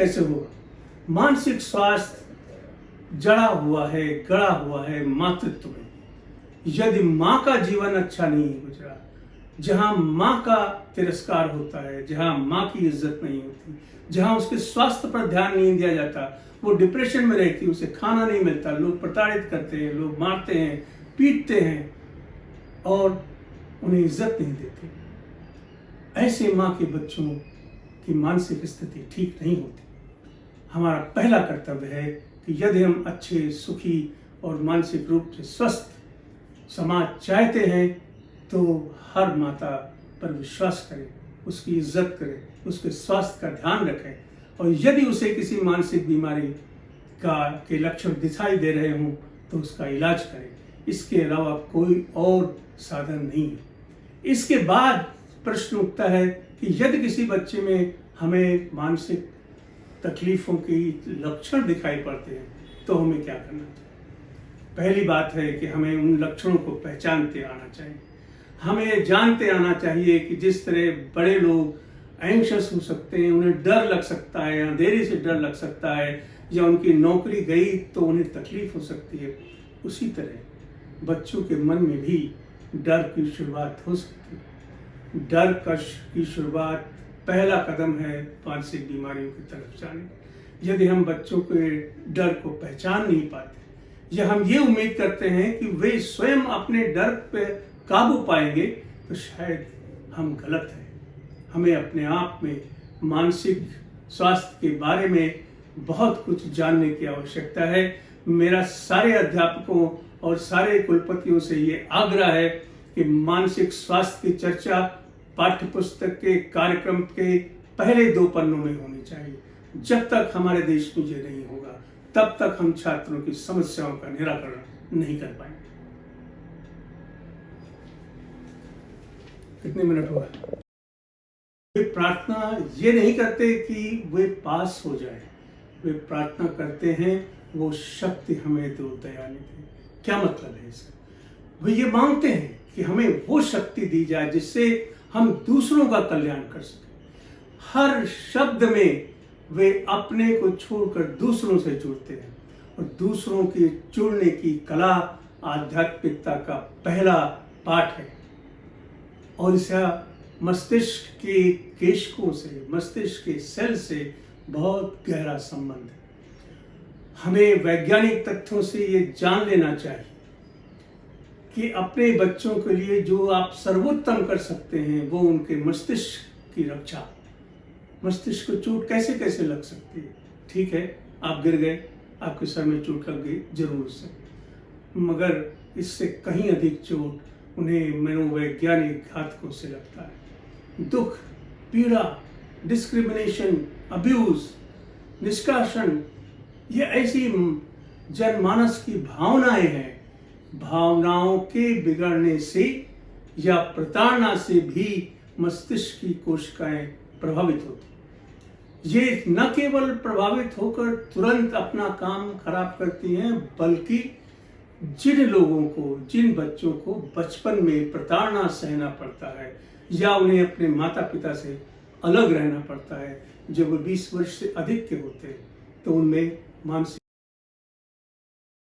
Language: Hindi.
कैसे होगा। मानसिक स्वास्थ्य जड़ा हुआ है, गड़ा हुआ है मातृत्व में। यदि माँ का जीवन अच्छा नहीं गुजरा, जहाँ माँ का तिरस्कार होता है, जहाँ माँ की इज्जत नहीं होती, जहाँ उसके स्वास्थ्य पर ध्यान नहीं दिया जाता, वो डिप्रेशन में रहती, उसे खाना नहीं मिलता, लोग प्रताड़ित करते हैं, लोग मारते हैं, पीटते हैं और उन्हें इज्जत नहीं देते। ऐसे माँ के बच्चों की मानसिक स्थिति ठीक नहीं होती। हमारा पहला कर्तव्य है कि यदि हम अच्छे, सुखी और मानसिक रूप से स्वस्थ समाज चाहते हैं तो हर माता पर विश्वास करें, उसकी इज्जत करें, उसके स्वास्थ्य का ध्यान रखें और यदि उसे किसी मानसिक बीमारी के लक्षण दिखाई दे रहे हों तो उसका इलाज करें। इसके अलावा कोई और साधन नहीं है। इसके बाद प्रश्न उठता है कि यदि किसी बच्चे में हमें मानसिक तकलीफों के लक्षण दिखाई पड़ते हैं तो हमें क्या करना चाहिए। पहली बात है कि हमें उन लक्षणों को पहचानते आना चाहिए। हमें जानते आना चाहिए कि जिस तरह बड़े लोग एंग्शियस हो सकते हैं, उन्हें डर लग सकता है, अंधेरे से डर लग सकता है, या उनकी नौकरी गई तो उन्हें तकलीफ हो सकती है, उसी तरह बच्चों के मन में भी डर की शुरुआत हो सकती है। डर की शुरुआत पहला कदम है मानसिक बीमारियों की तरफ जाने। यदि हम बच्चों के डर को पहचान नहीं पाते या हम ये उम्मीद करते हैं कि वे स्वयं अपने डर पे काबू पाएंगे तो शायद हम गलत हैं। हमें अपने आप में मानसिक स्वास्थ्य के बारे में बहुत कुछ जानने की आवश्यकता है। मेरा सारे अध्यापकों और सारे कुलपतियों से ये आग्रह है कि मानसिक स्वास्थ्य की चर्चा पाठ्यपुस्तक के कार्यक्रम के पहले 2 पन्नों में होनी चाहिए। जब तक हमारे देश में ये नहीं होगा तब तक हम छात्रों की समस्याओं का निराकरण नहीं कर पाएंगे। कितने मिनट हुआ? वे प्रार्थना ये नहीं करते कि वे पास हो जाए, वे प्रार्थना करते हैं वो शक्ति हमें दो दयानिधि। क्या मतलब है इसका? वे ये मांगते हैं कि हमें वो शक्ति दी जाए जिससे हम दूसरों का कल्याण कर सकें। हर शब्द में वे अपने को छोड़कर दूसरों से जुड़ते हैं और दूसरों के जुड़ने की कला आध्यात्मिकता का पहला पाठ है। और इसका मस्तिष्क के केशकों से, मस्तिष्क के सेल से बहुत गहरा संबंध है। हमें वैज्ञानिक तथ्यों से ये जान लेना चाहिए कि अपने बच्चों के लिए जो आप सर्वोत्तम कर सकते हैं वो उनके मस्तिष्क की रक्षा। मस्तिष्क को चोट कैसे कैसे लग सकती है। ठीक है, आप गिर गए, आपके सर में चोट लग गई, जरूर से, मगर इससे कहीं अधिक चोट उन्हें मनोवैज्ञानिक घातकों से लगता है। दुख, पीड़ा, डिस्क्रिमिनेशन, अब्यूज, निष्कासन, ये ऐसी जनमानस की भावनाएं हैं। भावनाओं के बिगड़ने से या प्रताड़ना से भी मस्तिष्क की कोशिकाएं प्रभावित होती। ये न केवल प्रभावित होकर तुरंत अपना काम खराब करती हैं, बल्कि जिन लोगों को, जिन बच्चों को बचपन में प्रताड़ना सहना पड़ता है या उन्हें अपने माता पिता से अलग रहना पड़ता है, जब वो 20 वर्ष से अधिक के होते हैं तो उनमें मानसिक